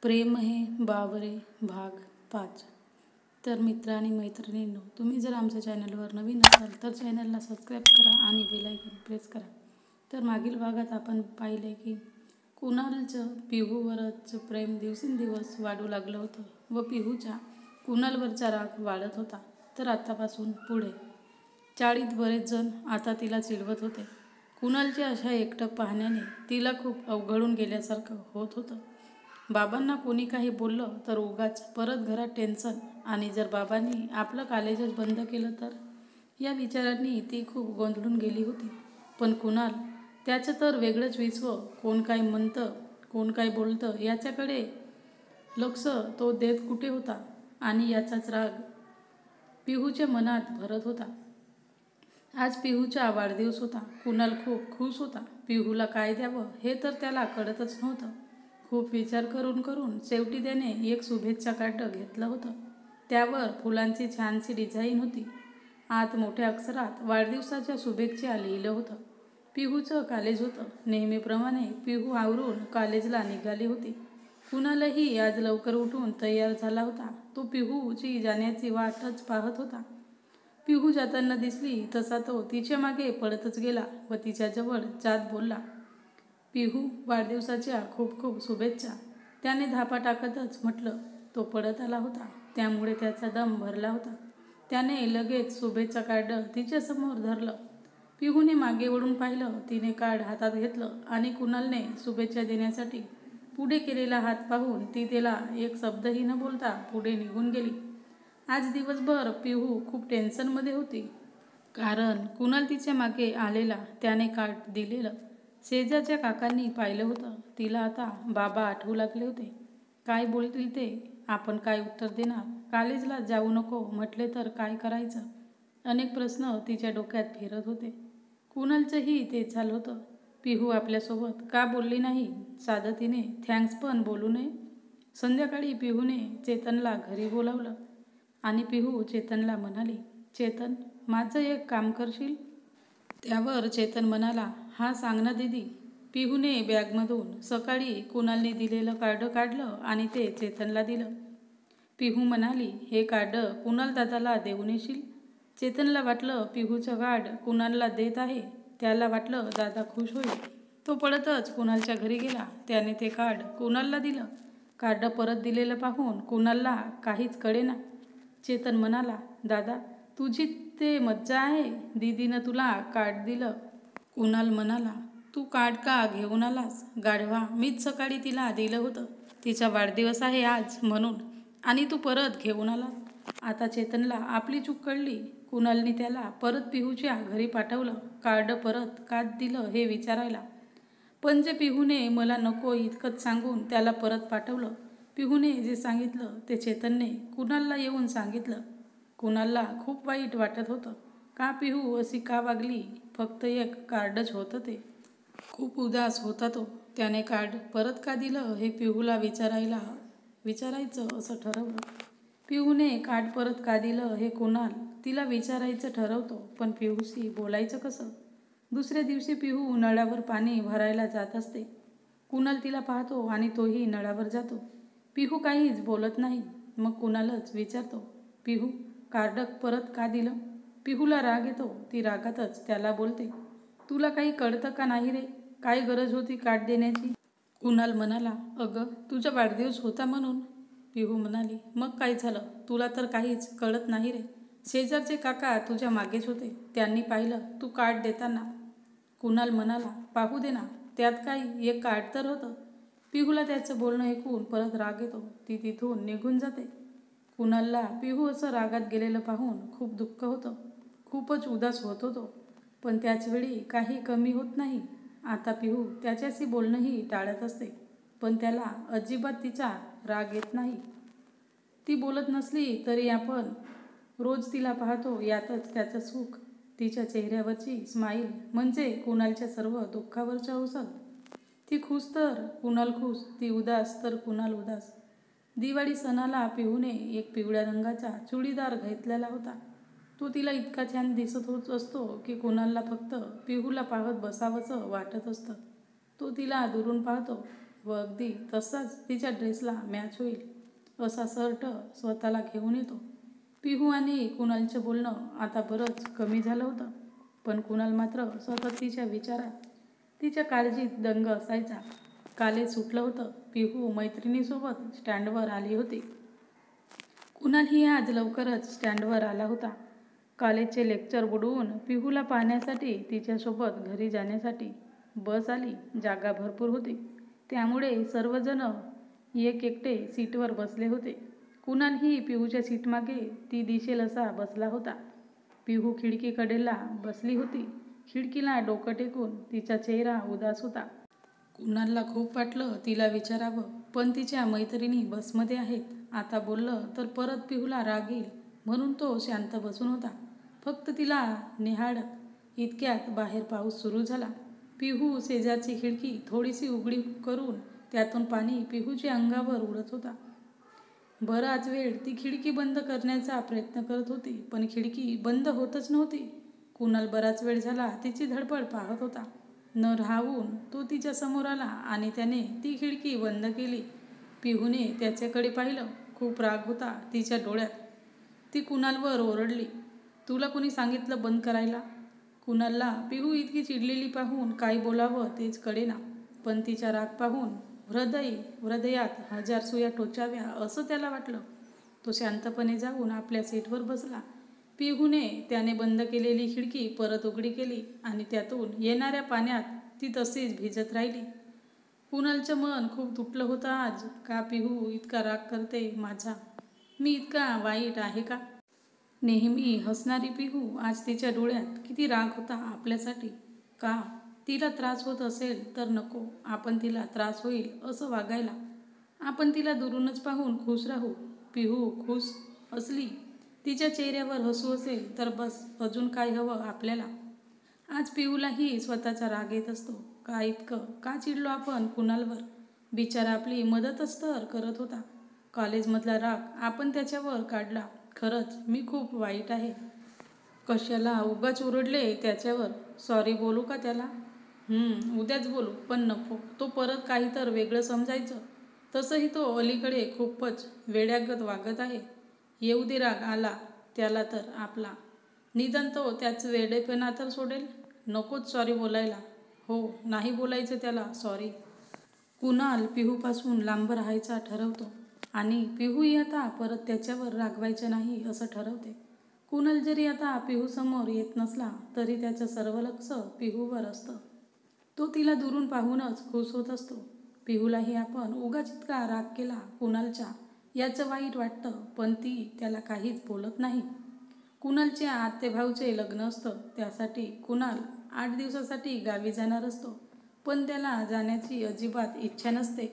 प्रेम हे बावरे भाग 5. तर मित्र आणि मैत्रिणींनो, तुम्ही जर आमच्या चॅनलवर नवीन असाल तर चॅनलला सबस्क्राईब करा आणि बेल आयकॉन प्रेस करा. तर मागील भागात आपण पाहिले की कुणालचं पिहूवरचं प्रेम दिवसेंदिवस वाढू लागलं होतं व पिहूचा कुणालवरचा राग वाढत होता. तर आतापासून पुढे चाळीत बरेच जण आता तिला चिडवत होते. कुणालचे अशा एकटक पाहण्याने तिला खूप अवघडून गेल्यासारखं होत होतं. बाबांना कोणी काही बोललं तर उगाच परत घरात टेन्शन, आणि जर बाबांनी आपलं कॉलेजच बंद केलं तर, या विचारांनी ती खूप गोंधळून गेली होती. पण कुणाल, त्याचं तर वेगळंच विश्व. कोण काय म्हणतं, कोण काय बोलतं याच्याकडे लक्ष तो देत कुठे होता, आणि याचाच राग पिहूच्या मनात भरत होता. आज पिहूचा वाढदिवस होता. कुणाल खूप खुश होता. पिहूला काय द्यावं हे तर त्याला कळतच नव्हतं. खूप विचार करून शेवटी त्याने एक शुभेच्छा कार्ड घेतलं होतं. त्यावर फुलांची छानशी डिझाईन होती. आत मोठ्या अक्षरात वाढदिवसाच्या शुभेच्छा लिहिलं होतं. पिहूचं कॉलेज होतं. नेहमीप्रमाणे पिहू आवरून कॉलेजला निघाली होती. कुणालही आज लवकर उठून तयार झाला होता. तो पिहूची जाण्याची वाटच पाहत होता. पिहू जाताना दिसली तसा तो तिच्या मागे पळतच गेला व तिच्याजवळ जात बोलला, पिहू, वाढदिवसाच्या खूप खूप शुभेच्छा. त्याने धापा टाकतच म्हटलं. तो पळत आला होता, त्यामुळे त्याचा दम भरला होता. त्याने लगेच शुभेच्छा कार्ड तिच्यासमोर धरलं. पिहूने मागे वळून पाहिलं. तिने कार्ड हातात घेतलं आणि कुणालने शुभेच्छा देण्यासाठी पुढे केलेला हात पाहून ती त्याला एक शब्दही न बोलता पुढे निघून गेली. आज दिवसभर पिहू खूप टेन्शनमध्ये होती. कारण कुणाल तिच्या मागे आलेला. त्याने कार्ड दिलेलं शेजारच्या काकांनी पाहिलं होतं. तिला आता बाबा आठवू लागले होते. काय बोलतील ते? आपण काय उत्तर देणार? कॉलेजला जाऊ नको म्हटले तर काय करायचं? अनेक प्रश्न तिच्या डोक्यात फिरत होते. कुणालचंही तेच झालं होतं. पिहू आपल्यासोबत का बोलली नाही? साधं तिने थँक्स पण बोलू नये. संध्याकाळी पिहूने चेतनला घरी बोलावलं आणि पिहू चेतनला म्हणाली, चेतन, माझं एक काम करशील? त्यावर चेतन म्हणाला, हा सांग ना दीदी. पिहूने बॅगमधून सकाळी कुणालने दिलेलं कार्ड काढलं आणि ते चेतनला दिलं. पिहू म्हणाली, हे कार्ड कुणाल दादाला देऊन येशील? चेतनला वाटलं पिहूचं कार्ड कुणालला देत आहे. त्याला वाटलं दादा खुश होईल. तो पळतच कुणालच्या घरी गेला. त्याने ते कार्ड कुणालला दिलं. कार्ड परत दिलेलं पाहून कुणालला काहीच कळेना. चेतन म्हणाला, दादा, तुझी ते मज्जा आहे. दीदीनं तुला कार्ड दिलं. कुणाल म्हणाला, तू कार्ड का घेऊन आलास? गाढवा, मीच सकाळी तिला दिलं होतं. तिचा वाढदिवस आहे आज म्हणून, आणि तू परत घेऊन आलास. आता चेतनला आपली चूक कळली. कुणालने त्याला परत पिहूच्या घरी पाठवलं कार्ड परत का दिलं हे विचारायला. पण जे पिहूने मला नको इतकंच सांगून त्याला परत पाठवलं. पिहूने जे सांगितलं ते चेतनने कुणालला येऊन सांगितलं. कुणालला खूप वाईट वाटत होतं. का पिहू अशी का वागली? फक्त एक कार्डच होतं ते. खूप उदास होता तो. त्याने कार्ड परत का दिलं हे पिहूला विचारायचं असं ठरवलं. पिहूने कार्ड परत का दिलं हे कुणाल तिला विचारायचं ठरवतो, पण पिहूशी बोलायचं कसं? दुसऱ्या दिवशी पिहू नळावर पाणी भरायला जात असते. कुणाल तिला पाहतो आणि तोही नळावर जातो. पिहू काहीच बोलत नाही. मग कुणालच विचारतो, पिहू, कार्ड परत का दिलं? पिहूला राग येतो. ती रागातच त्याला बोलते, तुला काही कळतं का नाही रे? काय गरज होती कार्ड देण्याची? कुणाल म्हणाला, अगं, तुझा वाढदिवस होता म्हणून. पिहू म्हणाली, मग काय झालं? तुला तर काहीच कळत नाही रे. शेजारचे काका तुझ्या मागेच होते. त्यांनी पाहिलं तू कार्ड देताना. कुणाल म्हणाला, पाहू दे ना, त्यात काही, एक कार्ड तर होतं. पिहूला त्याचं बोलणं ऐकून परत राग येतो. ती तिथून निघून जाते. कुणालला पिहू असं रागात गेलेलं पाहून खूप दुःख होतं. खूपच उदास होतो तो. पण त्याचवेळी काही कमी होत नाही. आता पिहू त्याच्याशी बोलणंही टाळत असते. पण त्याला अजिबात तिचा राग येत नाही. ती बोलत नसली तरी आपण रोज तिला पाहतो, यातच त्याचं सुख. तिच्या चेहऱ्यावरची स्माईल म्हणजे कुणालच्या सर्व दुःखावरचं औषध. ती खुश तर कुणाल खुश, ती उदास तर कुणाल उदास. दिवाळी सणाला पिहूने एक पिवळ्या रंगाचा चुडीदार घेतलेला होता. तो तिला इतका छान दिसत होत असतो की कुणालला फक्त पिहूला पाहत बसावंसं वाटत असतं. तो तिला दुरून पाहतो. व अगदी तसाच तिच्या ड्रेसला मॅच होईल असा शर्ट स्वतःला घेऊन येतो. पिहू आणि कुणालचं बोलणं आता बरंच कमी झालं होतं, पण कुणाल मात्र सतत तिच्या विचारात, तिच्या काळजीत दंग असायचा. कॉलेज सुटलं होतं. पिहू मैत्रिणीसोबत स्टँडवर आली होती. कुणालही आज लवकरच स्टँडवर आला होता. कॉलेजचे लेक्चर बुडवून पिहूला पाहण्यासाठी तिच्यासोबत घरी जाण्यासाठी बस आली. जागा भरपूर होती, त्यामुळे सर्वजण एकटे सीटवर बसले होते. कुणालही पिहूच्या सीटमागे ती दिसेल असा बसला होता. पिहू खिडकीकडेला बसली होती. खिडकीला डोकं टेकून तिचा चेहरा उदास होता. कुणालला खूप वाटलं तिला विचारावं, पण तिच्या मैत्रिणी बसमध्ये आहेत. आता बोललं तर परत पिहूला राग येईल म्हणून तो शांत बसून होता, फक्त तिला निहाळत. इतक्यात बाहेर पाऊस सुरू झाला. पिहू शेजारची खिडकी थोडीशी उघडी करून त्यातून पाणी पिहूच्या अंगावर उडत होता. बराच वेळ ती खिडकी बंद करण्याचा प्रयत्न करत होती, पण खिडकी बंद होतच नव्हती. कुणाल बराच वेळ झाला तिची धडपड पाहत होता. न राहून तो तिच्या समोर आला आणि त्याने ती खिडकी बंद केली. पिहूने त्याच्याकडे पाहिलं. खूप राग होता तिच्या डोळ्यात. ती कुणालवर ओरडली, तुला कोणी सांगितलं बंद करायला? कुणालला पिहू इतकी चिडलेली पाहून काय बोलावं तेच कळेना, पण तिचा राग पाहून हृदयात 1000 सुया टोचाव्या असं त्याला वाटलं. तो शांतपणे जाऊन आपल्या सीटवर बसला. पिहूने त्याने बंद केलेली खिडकी परत उघडी केली आणि त्यातून येणाऱ्या पाण्यात ती तशीच भिजत राहिली. कुणालचं मन खूप तुटलं होतं आज. का पिहू इतका राग करते माझा? मी इतका वाईट आहे का? नेहमी हसणारी पिहू आज तिच्या डोळ्यात किती राग होता आपल्यासाठी. का? तिला त्रास होत असेल तर नको आपण तिला त्रास होईल असं वागायला. आपण तिला दुरूनच पाहून खुश राहू. पिहू खुश असली, तिच्या चेहऱ्यावर हसू असेल तर बस, अजून काय हवं आपल्याला? आज पिहूलाही स्वतःचा राग येत असतो. का चिडलो आपण कुणालवर? बिचारा आपली मदतच तर करत होता. कॉलेजमधला राग आपण त्याच्यावर काढला. खरंच मी खूप वाईट आहे. कशाला उगाच ओरडले त्याच्यावर? सॉरी बोलू का त्याला? उद्याच बोलू, पण नको तो परत काही तर वेगळं समजायचं. तसंही तो अलीकडे खूपच वेड्यागत वागत आहे. येऊ दे, राग आला त्याला तर आपला. निदान तो त्याच वेडेपणा तर सोडेल. नकोच सॉरी बोलायला. हो, नाही बोलायचं त्याला सॉरी. कुणाल पिहूपासून लांब राहायचा ठरवतो आणि पिहूही आता परत त्याच्यावर रागवायचं नाही असं ठरवते. कुणाल जरी आता पिहूसमोर येत नसला तरी त्याचं सर्व लक्ष पिहूवर असतं. तो तिला दुरून पाहूनच खुश होत असतो. पिहूलाही आपण उगाच इतका राग केला कुणालच्या याचं वाईट वाटतं, पण ती त्याला काहीच बोलत नाही. कुणालच्या आत्तेभाऊचे लग्न असतं, त्यासाठी कुणाल 8 दिवसासाठी गावी जाणार असतो, पण त्याला जाण्याची अजिबात इच्छा नसते.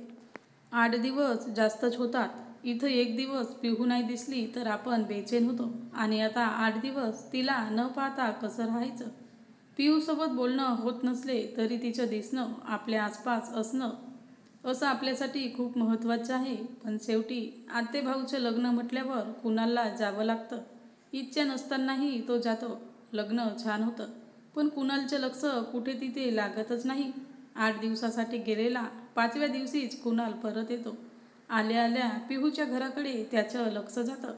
8 दिवस जास्तच होतात. इथं 1 दिवस पिहू नाही दिसली तर आपण बेचैन होतो आणि आता 8 दिवस तिला न पाहता कसं राहायचं? पिहूसोबत बोलणं होत नसले तरी तिचं दिसणं, आपल्या आसपास असणं असं आपल्यासाठी खूप महत्त्वाचं आहे. पण शेवटी आत्तेभाऊचं लग्न म्हटल्यावर कुणालला जावं लागतं. इच्छा नसतानाही तो जातो. लग्न छान होतं, पण कुणालचं लक्ष कुठे तिथे लागतच नाही. 8 दिवसासाठी गेलेला 5व्या दिवशीच कुणाल परत येतो. आल्या आल्या पिहूच्या घराकडे त्याचं लक्ष जातं.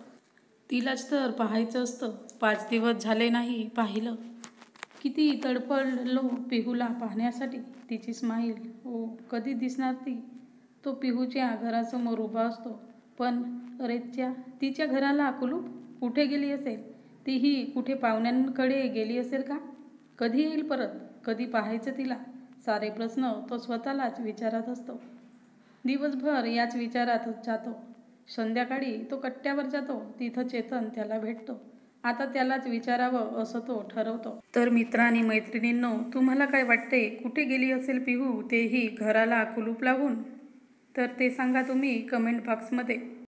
तिलाच तर पाहायचं असतं. 5 दिवस झाले नाही पाहिलं. किती तडफडलो पिहूला पाहण्यासाठी. तिची स्माईल, ओ कधी दिसणार ती? तो पिहूच्या घरासमोर उभा असतो, पण अरेच्या, तिच्या घराला कुलूप. कुठे गेली असेल? तीही कुठे पाहुण्यांकडे गेली असेल का? कधी येईल परत? कधी पाहायचं तिला? सारे प्रश्न तो स्वतःलाच विचारत असतो. दिवसभर याच विचारातच जातो. संध्याकाळी तो कट्ट्यावर जातो. तिथं चेतन त्याला भेटतो. आता त्यालाच विचारावं असं तो ठरवतो. तर मित्र आणि मैत्रिणींनो, तुम्हाला काय वाटते? कुठे गेली असेल पिहू, तेही घराला कुलूप लावून? तर ते सांगा तुम्ही कमेंट बॉक्समध्ये.